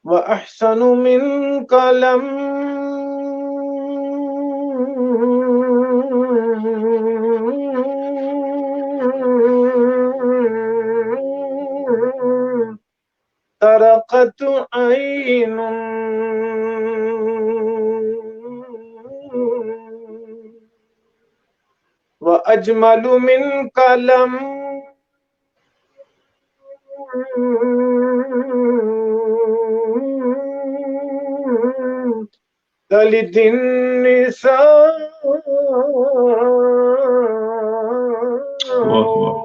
وأحسن منك لم طرقت عين وأجمل منك لم تلد النساء वाह वाह,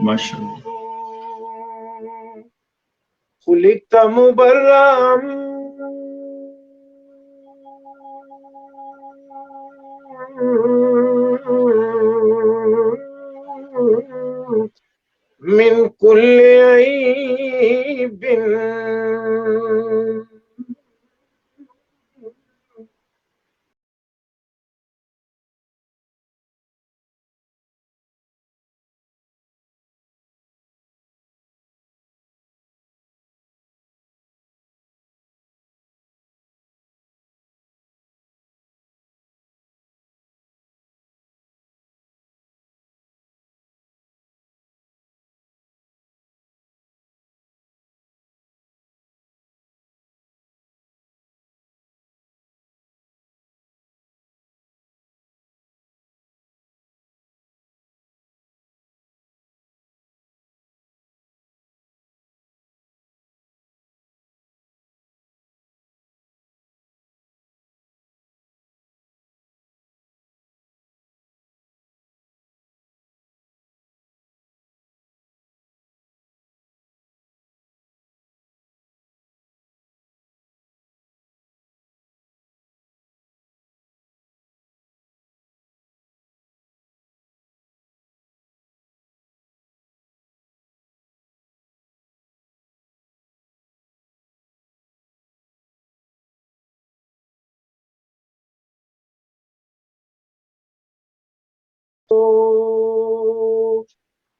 माशाल्लाह. خلقت مبرأ من كل عيب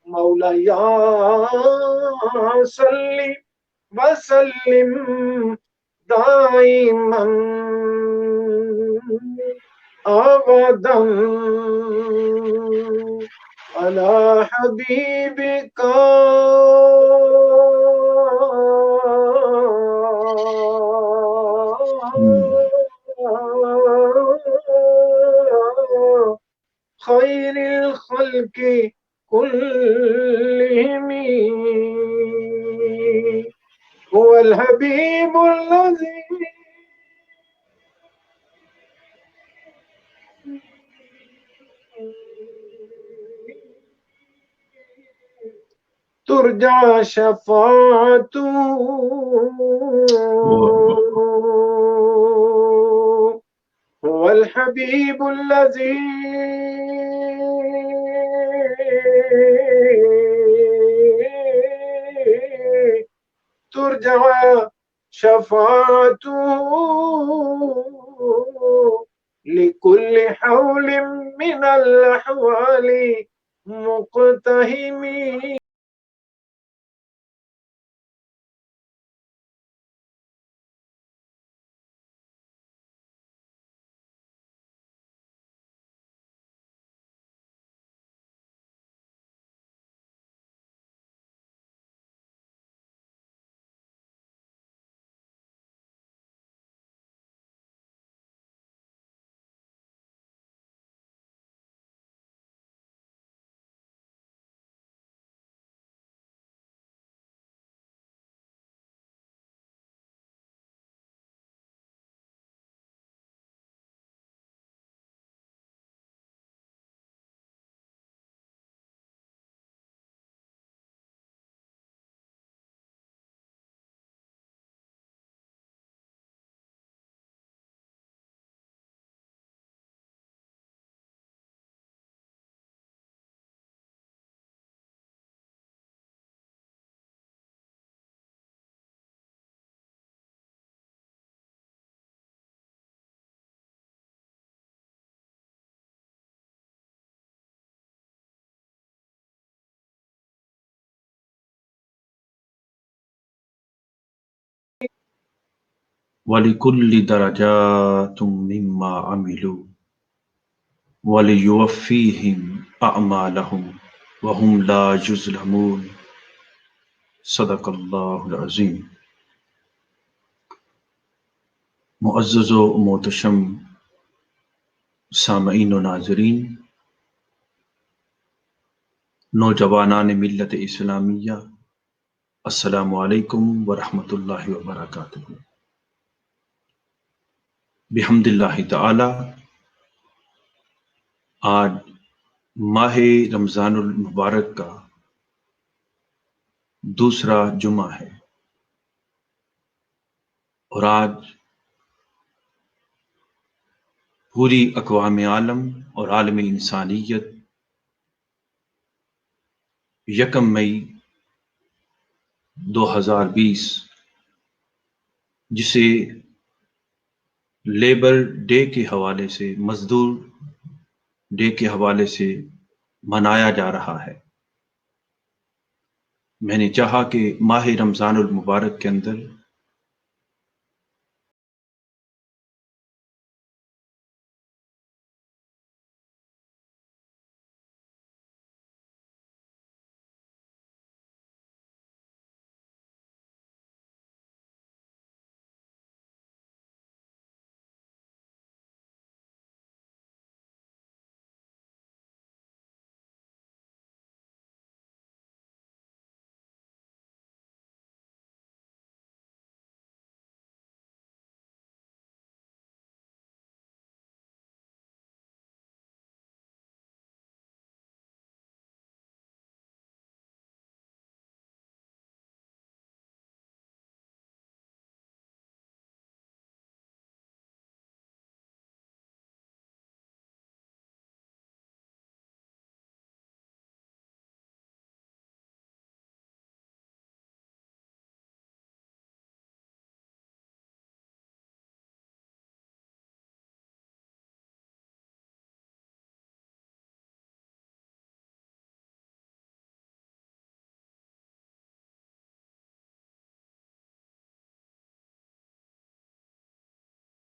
مولاي صل وسلم دائما أبدا على حبيبك Hmm. خير الخلق كلهم هو الحبيب الذي ترجى شفاعته वाह वाह, هو الحبيب الذي ترجى شفاعته لكل حول من الأحوال مقتهم वलिकुल्लि दरजातुम मिम्मा अमिलू वलियुवफ्फीहिम अअमालहुम वहुम ला युज़लमून। सदक़ल्लाहुल अज़ीम। मुअज़्ज़ज़ व मोहतशम सामईन व नाज़रीन, नौजवानान मिल्लत इस्लामिया, अस्सलामु अलैकुम व रहमतुल्लाहि व बरकातुहू। बिहम्दिल्लाहि तआला आज माह रमज़ानुल मुबारक का दूसरा जुमा है और आज पूरी अक़वाम आलम और आलमी इंसानियत 1 मई 2020 जिसे लेबर डे के हवाले से, मजदूर डे के हवाले से मनाया जा रहा है। मैंने चाहा कि माह रमज़ानुल मुबारक के अंदर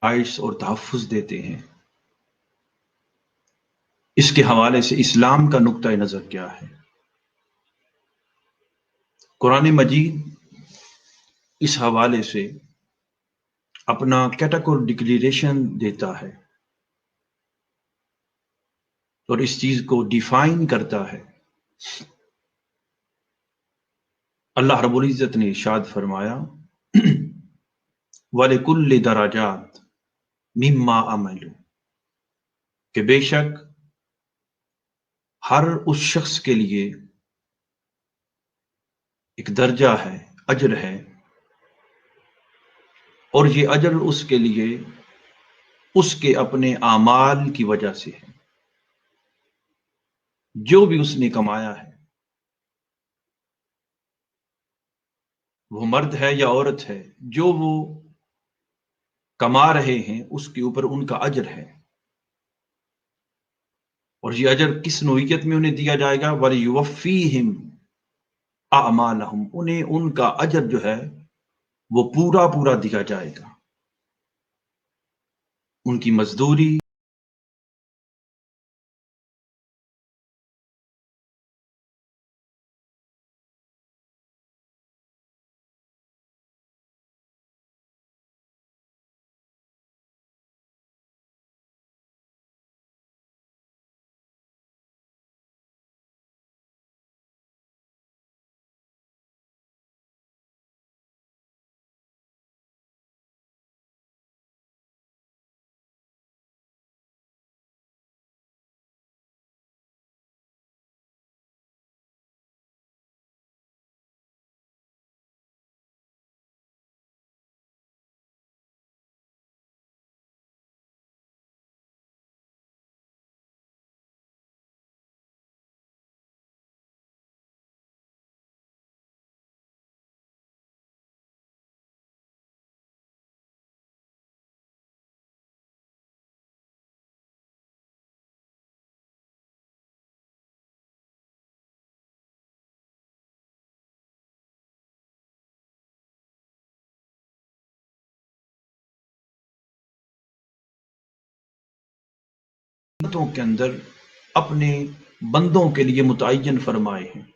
आइस और तहफ़्फ़ुज़ देते हैं, इसके हवाले से इस्लाम का नुक्ता नज़र क्या है। कुरान मजीद इस हवाले से अपना कैटेगोरी डिक्लेरेशन देता है और इस चीज को डिफाइन करता है। अल्लाह रब्बुल इज़्ज़त ने इरशाद फरमाया, वलिकुल्लि दराजात मिम्मा अमलू, कि बेशक हर उस शख्स के लिए एक दर्जा है, अजर है, और ये अजर उसके लिए उसके अपने आमाल की वजह से है, जो भी उसने कमाया है, वो मर्द है या औरत है, जो वो कमा रहे हैं उसके ऊपर उनका अजर है। और ये अजर किस नोयत में उन्हें दिया जाएगा, वलियुवफ्फीहिम अअमालहुम, उन्हें उनका अजर जो है वो पूरा पूरा दिया जाएगा। उनकी मजदूरी के अंदर अपने बंदों के लिए मुतय्यन फरमाए हैं।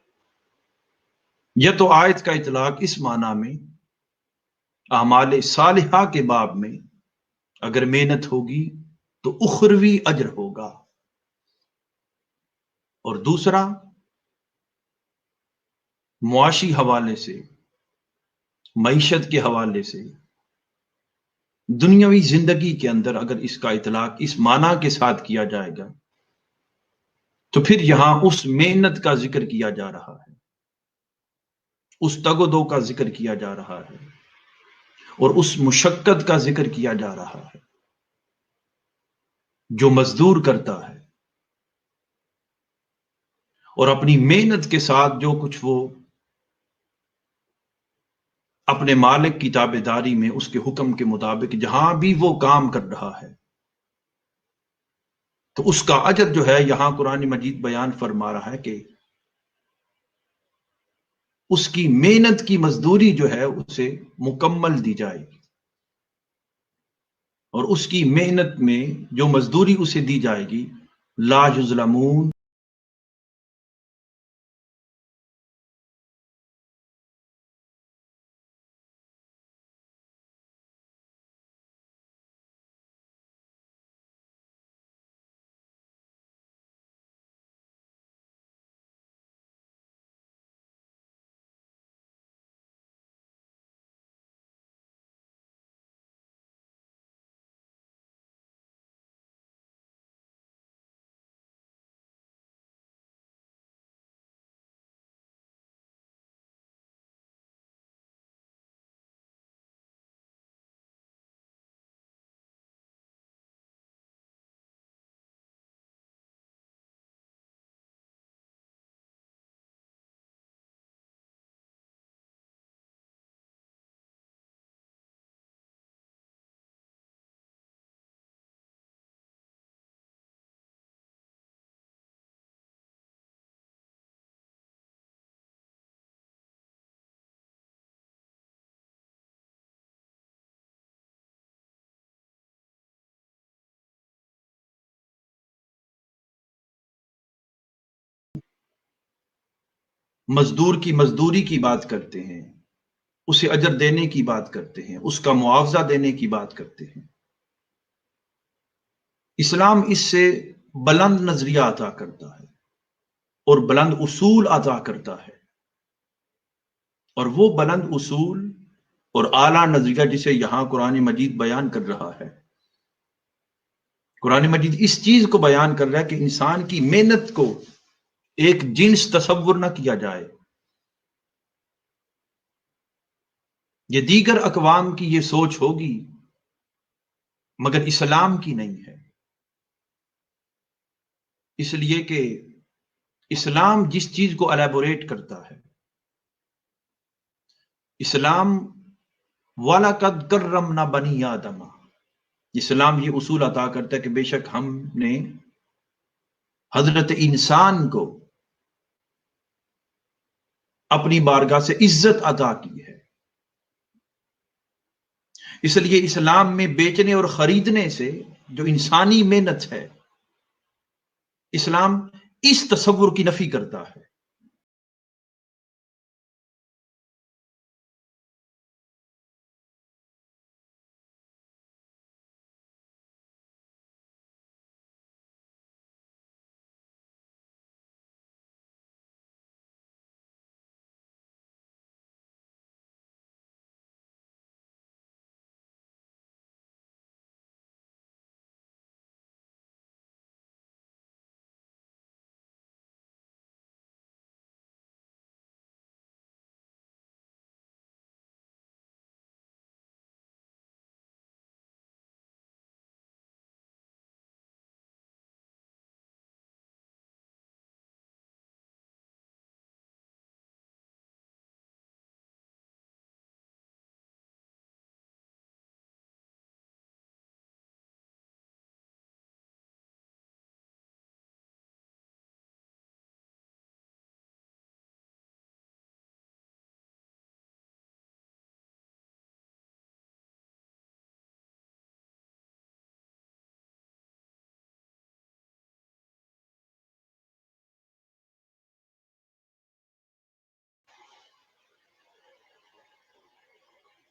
यह तो आयत का इतलाक इस माना में आमाल सालिहा के बाब में अगर मेहनत होगी तो उखरवी अजर होगा, और दूसरा मुआशी हवाले से, मईशत के हवाले से, दुनियावी जिंदगी के अंदर अगर इसका इतलाक इस माना के साथ किया जाएगा तो फिर यहां उस मेहनत का जिक्र किया जा रहा है, उस तगोदो का जिक्र किया जा रहा है और उस मुशक्कत का जिक्र किया जा रहा है जो मजदूर करता है और अपनी मेहनत के साथ जो कुछ वो अपने मालिक की ताबेदारी में उसके हुक्म के मुताबिक जहां भी वो काम कर रहा है तो उसका अजर जो है यहां कुरान मजीद बयान फरमा रहा है कि उसकी मेहनत की मजदूरी जो है उसे मुकम्मल दी जाएगी, और उसकी मेहनत में जो मजदूरी उसे दी जाएगी ला युज़लमून, मजदूर की मजदूरी की बात करते हैं, उसे अजर देने की बात करते हैं, उसका मुआवजा देने की बात करते हैं। इस्लाम इससे बुलंद नजरिया अता करता है और बुलंद उसूल अता करता है, और वो बुलंद उसूल और आला नजरिया जिसे यहां कुरान मजीद बयान कर रहा है, कुरान मजीद इस चीज को बयान कर रहा है कि इंसान की मेहनत को एक जिन्स तसव्वुर ना किया जाए। ये दीगर अकवाम की ये सोच होगी मगर इस्लाम की नहीं है, इसलिए कि इस्लाम जिस चीज को एलेबोरेट करता है, इस्लाम वाला कद कर्रमना बनी आदमा, इस्लाम ये उसूल अता करता है कि बेशक हमने हजरत इंसान को अपनी बारगाह से इज्जत अता की है। इसलिए इस्लाम में बेचने और खरीदने से जो इंसानी मेहनत है, इस्लाम इस तसव्वुर की नफी करता है।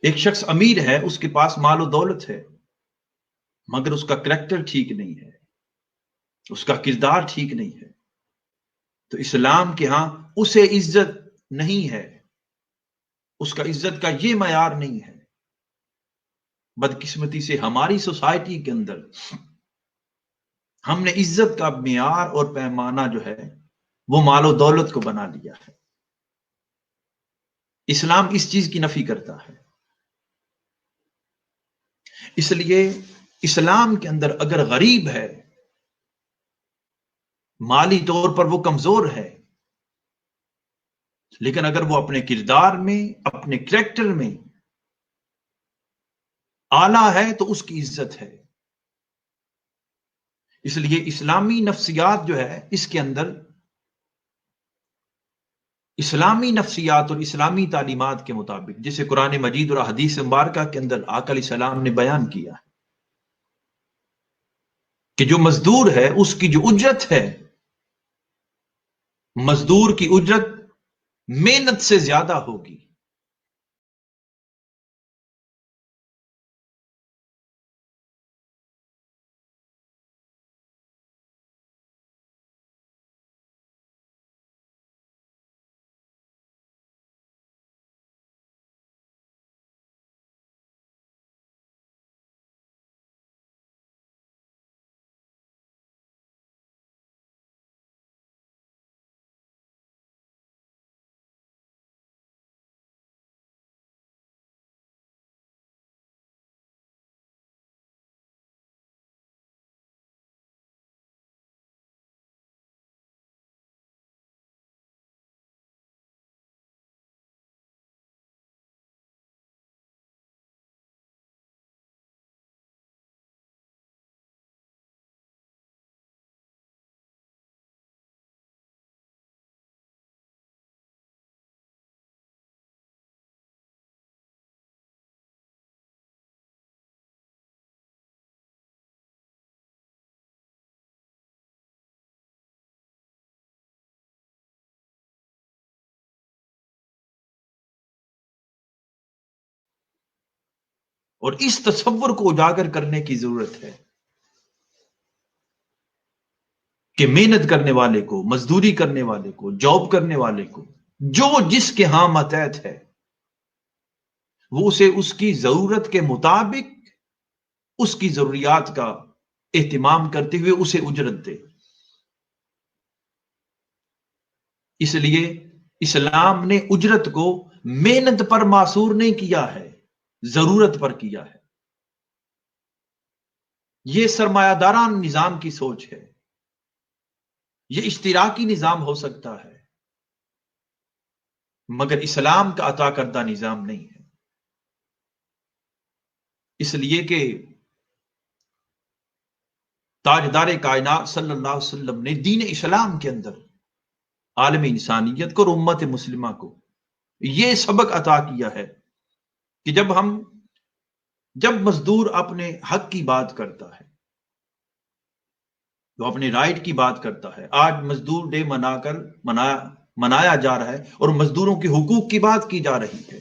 एक शख्स अमीर है, उसके पास मालो दौलत है, मगर उसका करैक्टर ठीक नहीं है, उसका किरदार ठीक नहीं है, तो इस्लाम के यहां उसे इज्जत नहीं है, उसका इज्जत का ये मयार नहीं है। बदकिस्मती से हमारी सोसाइटी के अंदर हमने इज्जत का मेयार और पैमाना जो है वो मालो दौलत को बना लिया है। इस्लाम इस चीज की नफी करता है। इसलिए इस्लाम के अंदर अगर गरीब है, माली तौर पर वो कमजोर है, लेकिन अगर वो अपने किरदार में, अपने करैक्टर में आला है तो उसकी इज्जत है। इसलिए इस्लामी नफ्सियात जो है, इसके अंदर इस्लामी नफ्सियात और इस्लामी तालीमात के मुताबिक, जिसे कुरान मजीद और हदीस मुबारका के अंदर आका अलैहिस्सलाम ने बयान किया कि जो मजदूर है उसकी जो उजरत है, मजदूर की उजरत मेहनत से ज्यादा होगी। और इस तसव्वुर को उजागर करने की जरूरत है कि मेहनत करने वाले को, मजदूरी करने वाले को, जॉब करने वाले को, जो जिसके यहां मतहत है, वो उसे उसकी जरूरत के मुताबिक, उसकी जरूरियात का एहतिमाम करते हुए उसे उजरत दे। इसलिए इस्लाम ने उजरत को मेहनत पर मासूर नहीं किया है, जरूरत पर किया है। यह सरमायादारान निजाम की सोच है, यह इश्तिराकी निजाम हो सकता है, मगर इस्लाम का अता करदा निजाम नहीं है। इसलिए कि ताजदार कायनात सल्लल्लाहु अलैहि वसल्लम ने दीन इस्लाम के अंदर आलम इंसानियत को और उम्मत मुस्लिमा को यह सबक अता किया है कि जब मजदूर अपने हक की बात करता है, तो अपने राइट की बात करता है। आज मजदूर डे मनाया जा रहा है और मजदूरों के हुकूक की बात की जा रही है।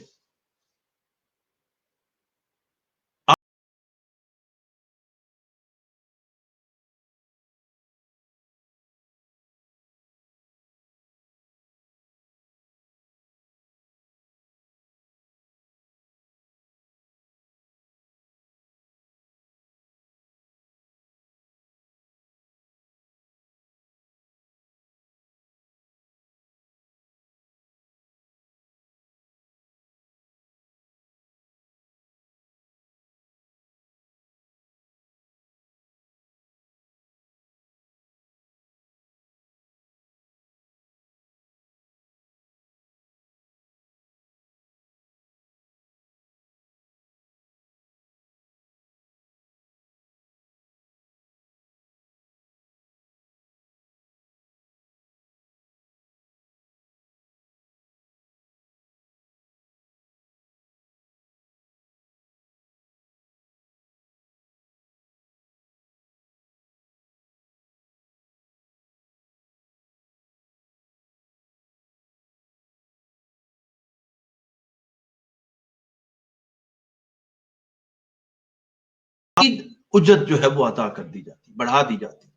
उजरत जो है वो अता कर दी जाती, बढ़ा दी जाती।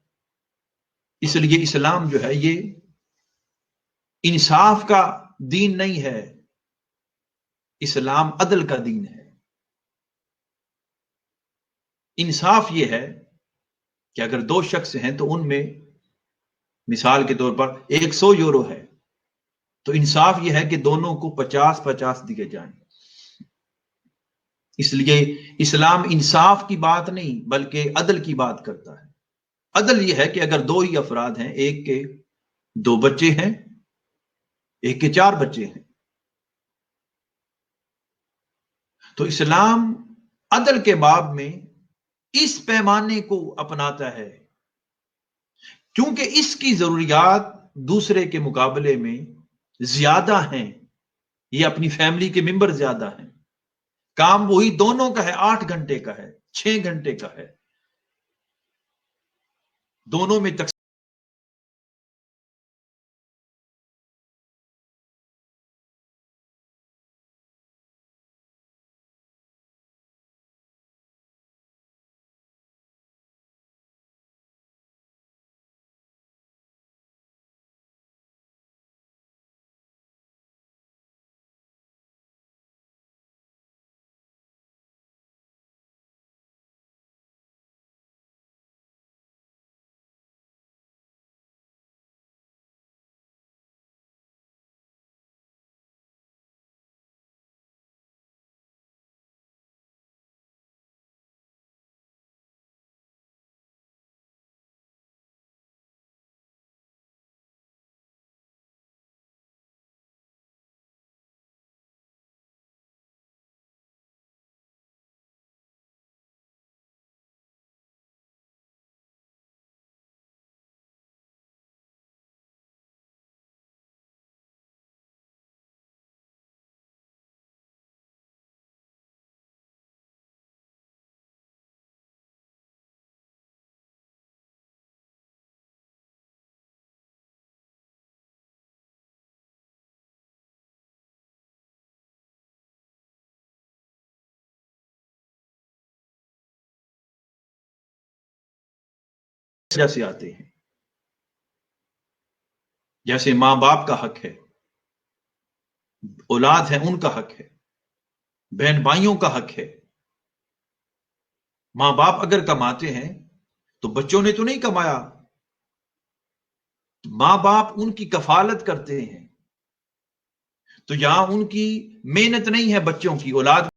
इसलिए इस्लाम जो है ये इंसाफ का दीन नहीं है, इस्लाम अदल का दीन है। इंसाफ ये है कि अगर दो शख्स हैं तो उनमें मिसाल के तौर पर 100 यूरो है, तो इंसाफ यह है कि दोनों को 50-50 दिए जाएं। इसलिए इस्लाम इंसाफ की बात नहीं बल्कि अदल की बात करता है। अदल यह है कि अगर दो ही अफराद हैं, एक के 2 बच्चे हैं, एक के 4 बच्चे हैं, तो इस्लाम अदल के बाब में इस पैमाने को अपनाता है क्योंकि इसकी जरूरियात दूसरे के मुकाबले में ज्यादा हैं। ये अपनी फैमिली के मेंबर ज्यादा हैं, काम वही दोनों का है, 8 घंटे का है, 6 घंटे का है, दोनों में तक जैसे आते हैं, जैसे मां बाप का हक है, औलाद है उनका हक है, बहन भाइयों का हक है। मां बाप अगर कमाते हैं तो बच्चों ने तो नहीं कमाया, मां बाप उनकी कफालत करते हैं, तो यहां उनकी मेहनत नहीं है बच्चों की, औलाद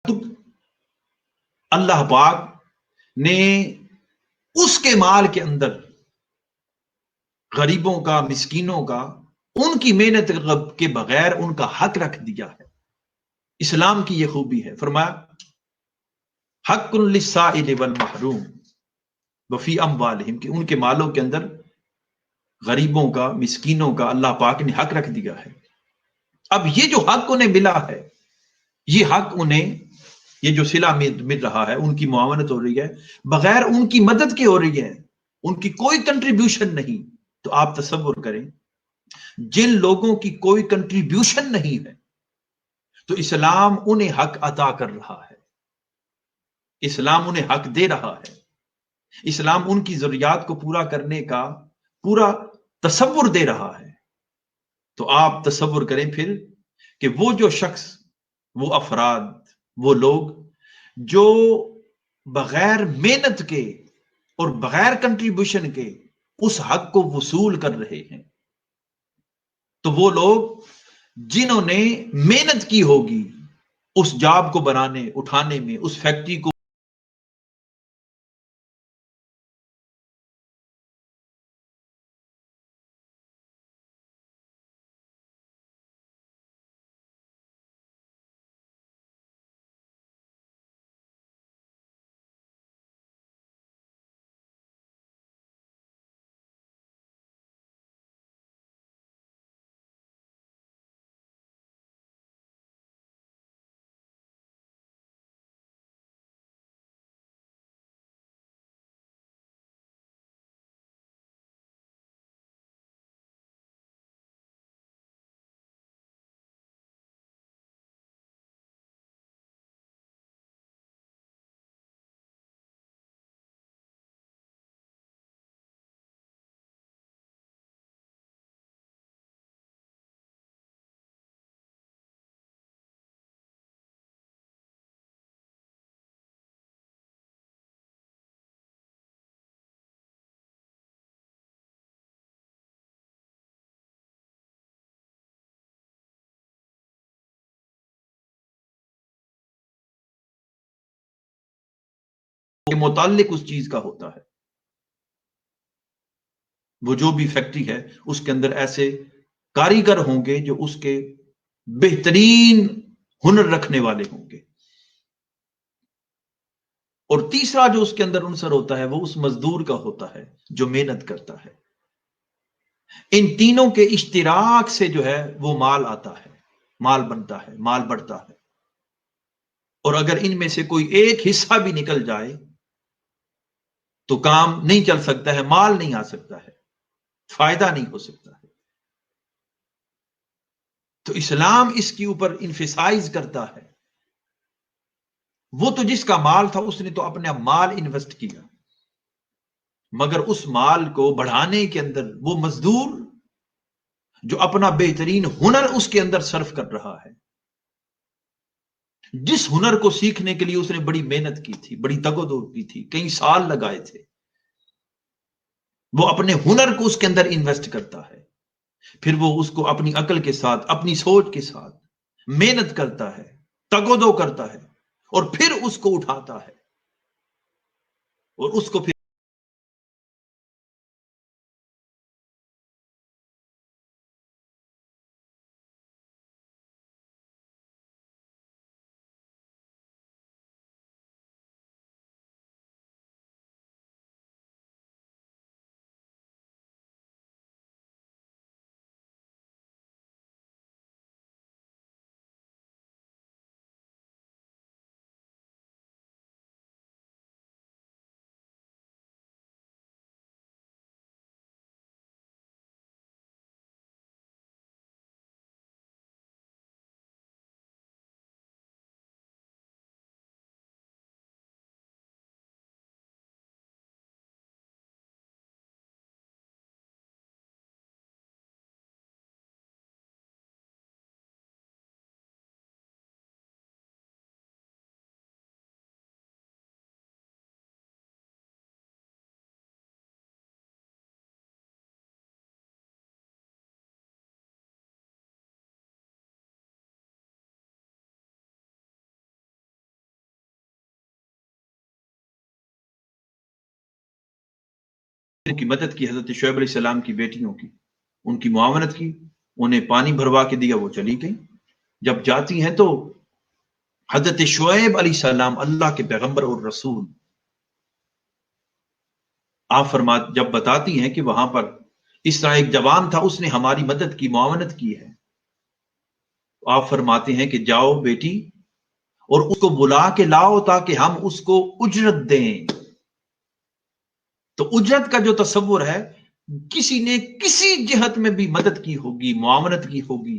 तो अल्लाह पाक ने उसके माल के अंदर गरीबों का, मिस्कीनों का, उनकी मेहनत के बगैर उनका हक रख दिया है। इस्लाम की यह खूबी है। फरमाया हक्कुन लिस्साइल वल महरूम वफी अम्वालिहिम, कि उनके मालों के अंदर गरीबों का, मिस्कीनों का अल्लाह पाक ने हक रख दिया है। अब ये जो हक उन्हें मिला है, ये हक उन्हें, ये जो सिला मिल रहा है, उनकी मुआवनत हो रही है, बगैर उनकी मदद के हो रही है, उनकी कोई कंट्रीब्यूशन नहीं। तो आप तसव्वुर करें, जिन लोगों की कोई कंट्रीब्यूशन नहीं है, तो इस्लाम उन्हें हक अता कर रहा है, इस्लाम उन्हें हक दे रहा है, इस्लाम उनकी जरूरियात को पूरा करने का पूरा तसव्वुर दे रहा है। तो आप तसव्वुर करें फिर कि वो जो शख्स, वो अफराद, वो लोग जो बगैर मेहनत के और बगैर कंट्रीब्यूशन के उस हक को वसूल कर रहे हैं, तो वो लोग जिन्होंने मेहनत की होगी उस जॉब को बनाने, उठाने में, उस फैक्ट्री को के मुताल्लिक उस चीज का होता है। वो जो भी फैक्ट्री है उसके अंदर ऐसे कारीगर होंगे जो उसके बेहतरीन हुनर रखने वाले होंगे। और तीसरा जो उसके अंदर उनसर होता है वो उस मजदूर का होता है जो मेहनत करता है। इन तीनों के इश्तिराक से जो है वो माल आता है, माल बनता है, माल बढ़ता है। और अगर इनमें से कोई एक हिस्सा भी निकल जाए तो काम नहीं चल सकता है, माल नहीं आ सकता है, फायदा नहीं हो सकता है। तो इस्लाम इसके ऊपर इन्फिसाइज करता है। वो तो जिसका माल था उसने तो अपना माल इन्वेस्ट किया, मगर उस माल को बढ़ाने के अंदर वो मजदूर जो अपना बेहतरीन हुनर उसके अंदर सर्व कर रहा है, जिस हुनर को सीखने के लिए उसने बड़ी मेहनत की थी, बड़ी दगोदोड़ की थी, कई साल लगाए थे, वो अपने हुनर को उसके अंदर इन्वेस्ट करता है। फिर वो उसको अपनी अकल के साथ, अपनी सोच के साथ मेहनत करता है, तगोदो करता है, और फिर उसको उठाता है और उसको फिर की मदद की हजरत शुएब अलैहिस्सलाम की बेटियों की, उनकी मुआवनत की, उन्हें पानी भरवा के दिया, वो चली गई। जब जाती हैं तो हजरत शुएब अलैहिस्सलाम अल्लाह के पैगंबर और रसूल, आप जब बताती हैं कि वहां पर इस तरह एक जवान था, उसने हमारी मदद की, मुआवनत की है, तो आप फरमाते हैं कि जाओ बेटी और उसको बुला के लाओ ताकि हम उसको उजरत दें। तो उजरत का जो तस्वुर है, किसी ने किसी जिहत में भी मदद की होगी, मुआवनत की होगी,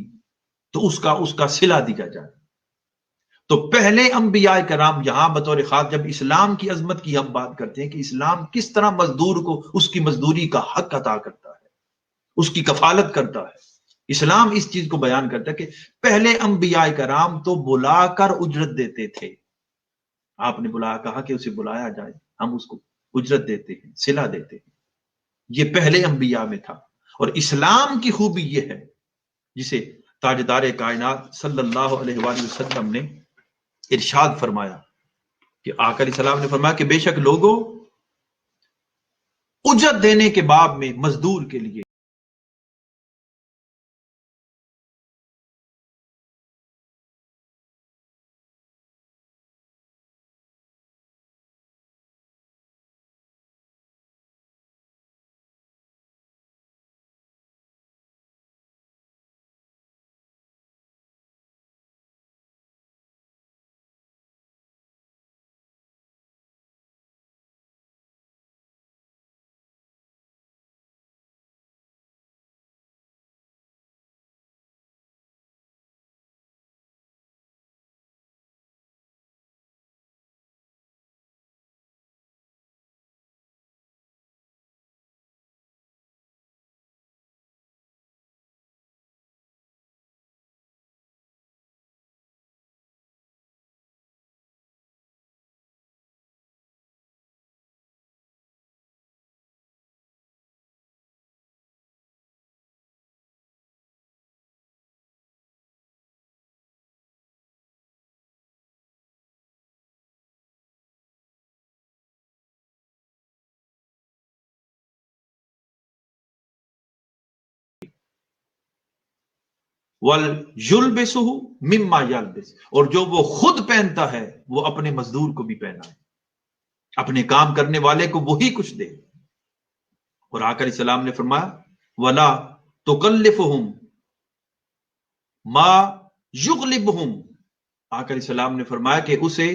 तो उसका उसका सिला दिया जाए। तो पहले अंबिया कराम यहां बतौर खास, जब इस्लाम की अजमत की हम बात करते हैं कि इस्लाम किस तरह मजदूर को उसकी मजदूरी का हक अता करता है, उसकी कफालत करता है, इस्लाम इस चीज को बयान करता है कि पहले अंबिया कराम तो बुलाकर उजरत देते थे। आपने बुलाया, कहा कि उसे बुलाया जाए, हम उसको उजरत देते हैं, सिला देते हैं। ये पहले अंबिया में था। और इस्लाम की खूबी यह है, जिसे ताजदार कायनात सल्लल्लाहु अलैहि वसल्लम ने इरशाद फरमाया कि आका अलैहिस्सलाम ने फरमाया कि बेशक लोगों, उजरत देने के बाब में मजदूर के लिए वल युल्बिसुहु मिम्मा यल्बिस, और जो वो खुद पहनता है वो अपने मजदूर को भी पहनाए, अपने काम करने वाले को वही कुछ दे। और आका सलाम ने फरमाया वला तुकल्लिफुहुम मा युगलिबुहुम, आका सलाम ने फरमाया कि उसे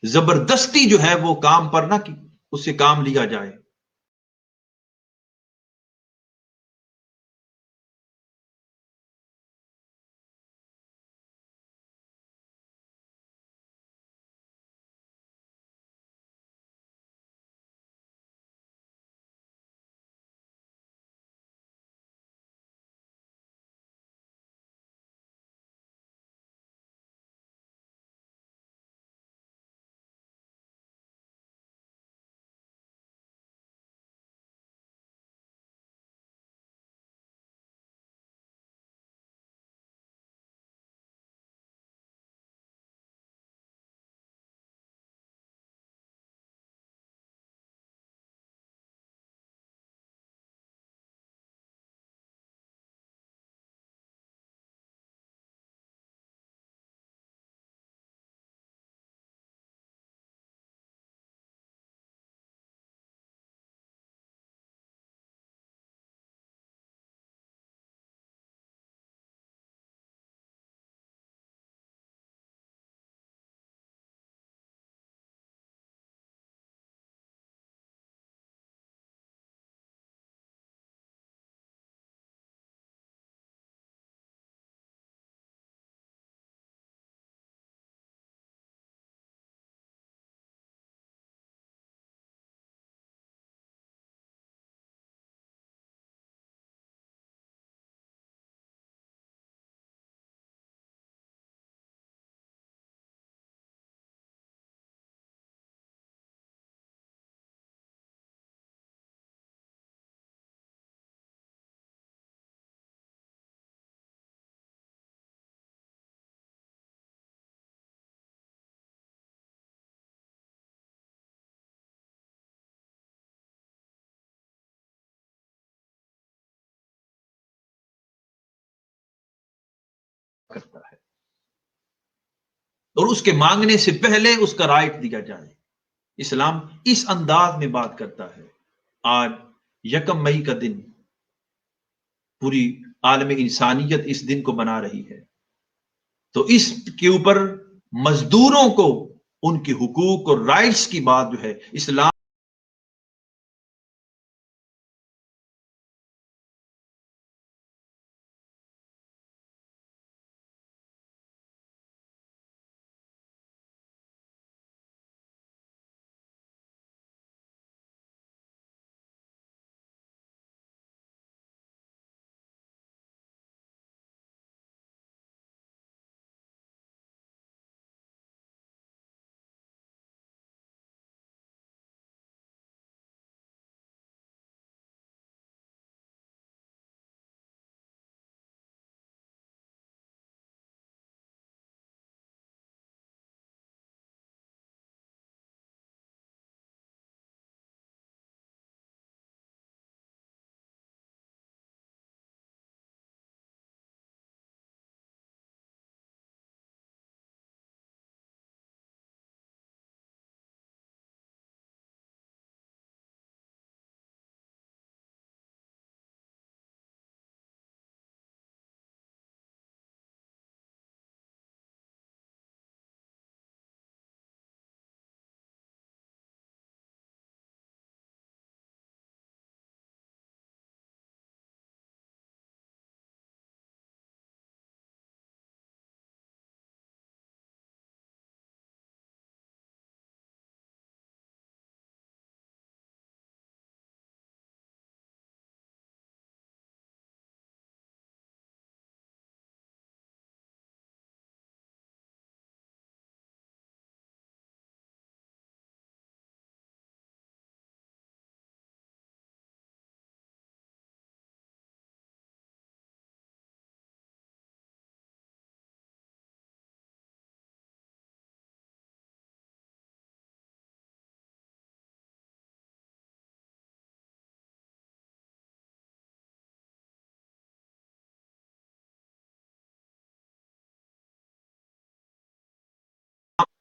जबरदस्ती जो है वो काम पर ना कि उससे काम लिया जाए। करता है और उसके मांगने से पहले उसका राइट दिया जाए। इस्लाम इस अंदाज में बात करता है। आज 1 मई का दिन, पूरी आलम इंसानियत इस दिन को मना रही है, तो इसके ऊपर मजदूरों को उनके हुकूक और राइट्स की बात जो है इस्लाम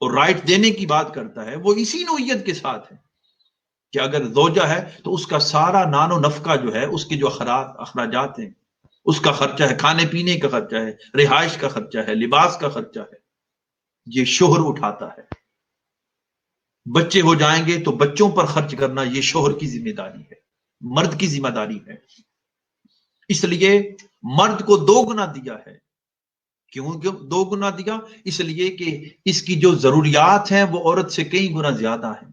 और राइट देने की बात करता है, वो इसी नोयत के साथ है कि अगर जोजा है तो उसका सारा नानो नफका जो है, उसके जो अखराजात हैं, उसका खर्चा है, खाने पीने का खर्चा है, रिहाइश का खर्चा है, लिबास का खर्चा है, ये शोहर उठाता है। बच्चे हो जाएंगे तो बच्चों पर खर्च करना ये शोहर की जिम्मेदारी है, मर्द की जिम्मेदारी है। इसलिए मर्द को 2 गुना दिया है। क्यों 2 गुना दिया? इसलिए कि इसकी जो जरूरियात हैं वो औरत से कई गुना ज्यादा है।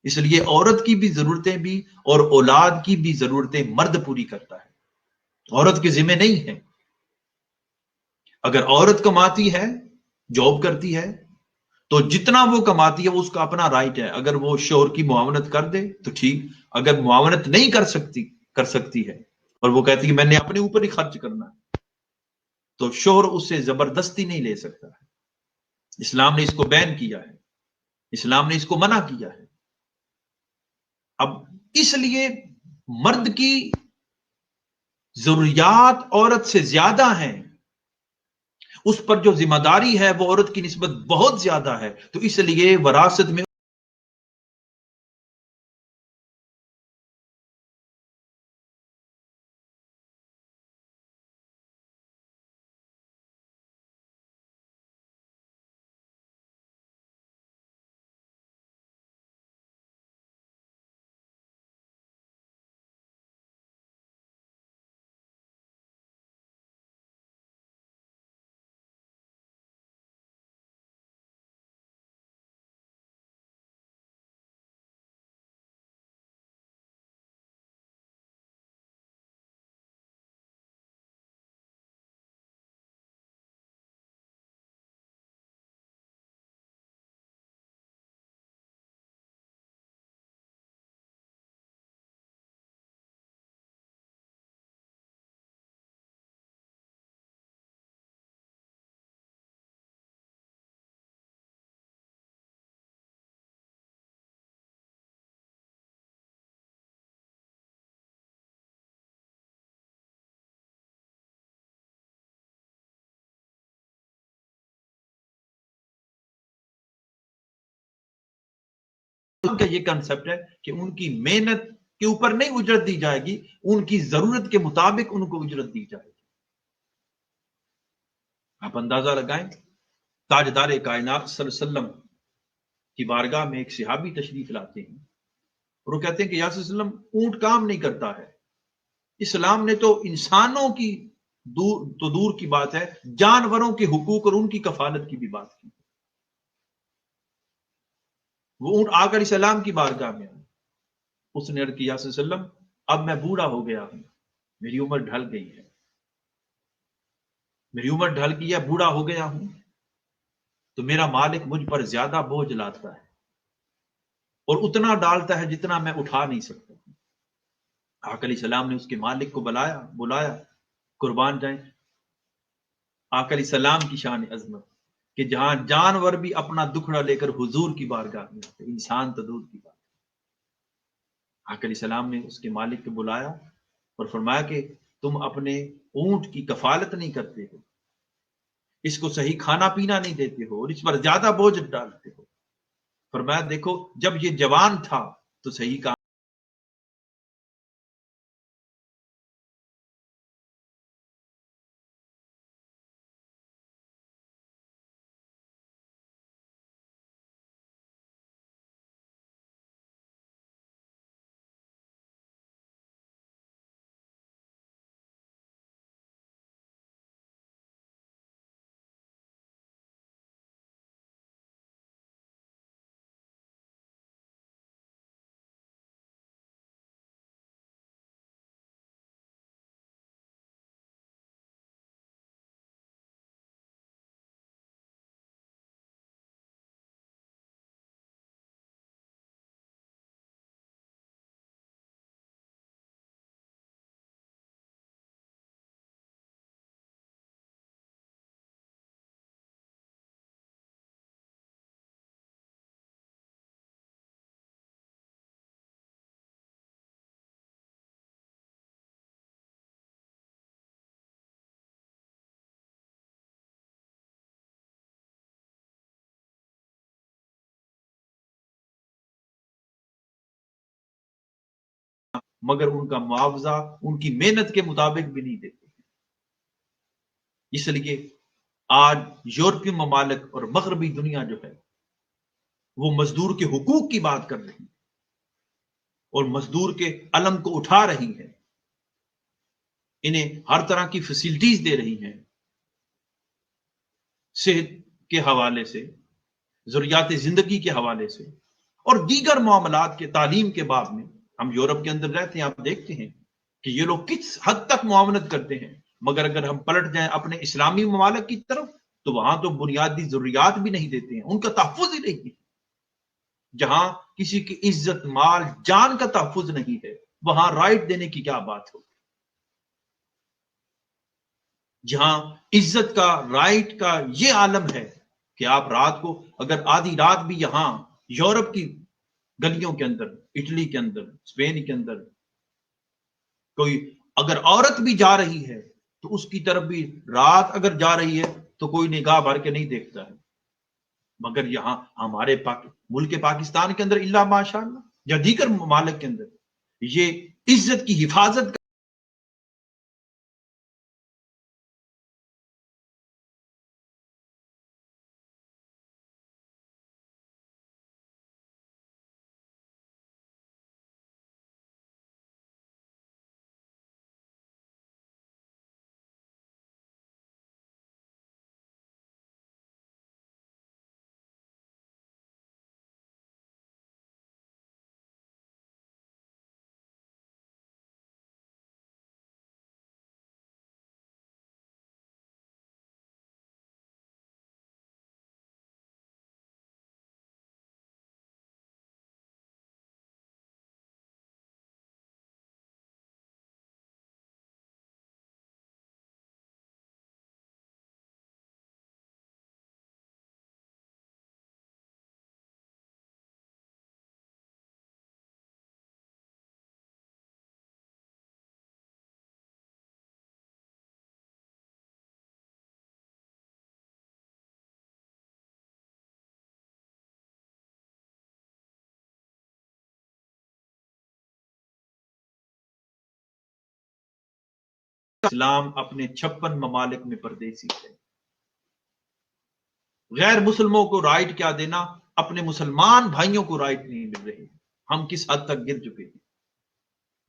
इसलिए औरत की भी जरूरतें भी और औलाद की भी जरूरतें मर्द पूरी करता है, औरत के जिम्मे नहीं है। अगर औरत कमाती है, जॉब करती है, तो जितना वो कमाती है वो उसका अपना राइट है। अगर वो शोहर की मुआवनत कर दे तो ठीक, अगर मुआवनत नहीं कर सकती है और वो कहती है मैंने अपने ऊपर ही खर्च करना है, तो शोहर उससे जबरदस्ती नहीं ले सकता है। इस्लाम ने इसको बैन किया है, इस्लाम ने इसको मना किया है। अब इसलिए मर्द की जरूरियात औरत से ज्यादा हैं, उस पर जो जिम्मेदारी है वो औरत की निस्बत बहुत ज्यादा है, तो इसलिए वरासत में का ये कंसेप्ट है कि उनकी मेहनत के ऊपर नहीं उजरत दी जाएगी, उनकी जरूरत के मुताबिक उनको उजरत दी जाएगी। आप अंदाजा लगाएं, ताजदार कायनात सल्लल्लाहु अलैहि वसल्लम की बारगाह में एक सहाबी तशरीफ लाते हैं और वो कहते हैं कि या रसूल अल्लाह, ऊंट काम नहीं करता है। इस्लाम ने तो इंसानों की दूर की बात है, जानवरों के हुकूक और उनकी कफालत की भी बात की। वो ऊंट आकर इस्लाम की बारगाह में आया, उसने अर्ज किया, या रसूल अल्लाह, अब मैं बूढ़ा हो गया हूं, मेरी उम्र ढल गई है, मेरी उम्र ढल गई है, बूढ़ा हो गया हूं, तो मेरा मालिक मुझ पर ज्यादा बोझ लाता है और उतना डालता है जितना मैं उठा नहीं सकता। आका सलाम ने उसके मालिक को बुलाया, कुर्बान जाए आका सलाम की शान अजमत कि जहां जानवर भी अपना दुखड़ा लेकर हुजूर की बारगाह में आते, इंसान तो दूर की बात। आका सलाम ने उसके मालिक को बुलाया और फरमाया कि तुम अपने ऊंट की कफालत नहीं करते हो, इसको सही खाना पीना नहीं देते हो और इस पर ज्यादा बोझ डालते हो। फरमाया देखो, जब ये जवान था तो सही काम मगर उनका मुआवजा उनकी मेहनत के मुताबिक भी नहीं देते। इसलिए आज यूरोपीय ममालिक और मगरबी दुनिया जो है वो मजदूर के हुकूक की बात कर रही है और मजदूर के अलम को उठा रही है, इन्हें हर तरह की फैसिलिटीज दे रही हैं, सेहत के हवाले से, जरूरियात जिंदगी के हवाले से और दीगर मामलात के तालीम के बाब में। हम यूरोप के अंदर रहते हैं, आप देखते हैं कि ये लोग किस हद तक मुआवनत करते हैं, मगर अगर हम पलट जाएं अपने इस्लामी ममालिक की तरफ तो वहां तो बुनियादी जरूरियात भी नहीं देते हैं, उनका तहफुज ही नहीं है। जहां किसी की इज्जत, माल, जान का तहफुज नहीं है, वहां राइट देने की क्या बात हो। जहां इज्जत का, राइट का ये आलम है कि आप रात को अगर आधी रात भी यहां यूरोप की गलियों के अंदर, इटली के अंदर, स्पेन के अंदर कोई अगर औरत भी जा रही है तो उसकी तरफ भी रात अगर जा रही है तो कोई निगाह भर के नहीं देखता है। मगर यहां हमारे मुल्क पाकिस्तान के अंदर इल्ला माशाअल्लाह या दीगर ममालिक के अंदर ये इज्जत की हिफाजत इस्लाम अपने 56 ममालिक में परदेसी है। गैर मुसलमानों को राइट क्या देना, अपने मुसलमान भाइयों को राइट नहीं मिल रहे। हम किस हद तक गिर चुके हैं।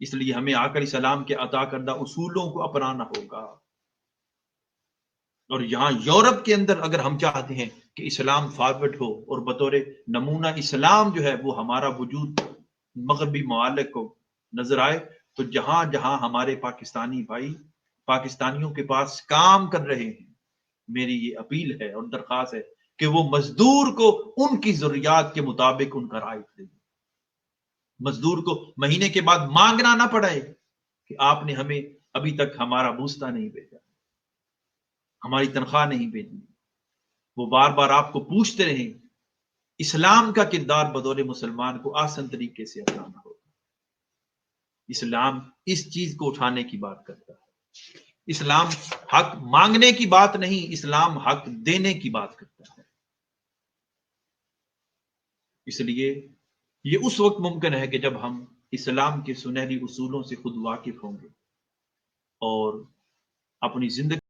इसलिए हमें आकर इस्लाम के अता करदा उसूलों को अपनाना होगा। और यहां यूरोप के अंदर अगर हम चाहते हैं कि इस्लाम फॉरवर्ड हो और बतौर नमूना इस्लाम जो है वो हमारा वजूद मगरबी ममालिक को नजर आए, तो जहां जहां हमारे पाकिस्तानी भाई पाकिस्तानियों के पास काम कर रहे हैं, मेरी ये अपील है और दरखास्त है कि वो मजदूर को उनकी जरूरियात के मुताबिक उनका राइट दें। मजदूर को महीने के बाद मांगना ना पड़े कि आपने हमें अभी तक हमारा बूस्ता नहीं भेजा, हमारी तनख्वाह नहीं भेजी। वो बार बार आपको पूछते रहे। इस्लाम का किरदार बदौर मुसलमान को आसान तरीके से अपनाना होगा। इस्लाम इस चीज को उठाने की बात करता है। इस्लाम हक मांगने की बात नहीं, इस्लाम हक देने की बात करता है। इसलिए ये उस वक्त मुमकिन है कि जब हम इस्लाम के सुनहरी उसूलों से खुद वाकिफ होंगे और अपनी जिंदगी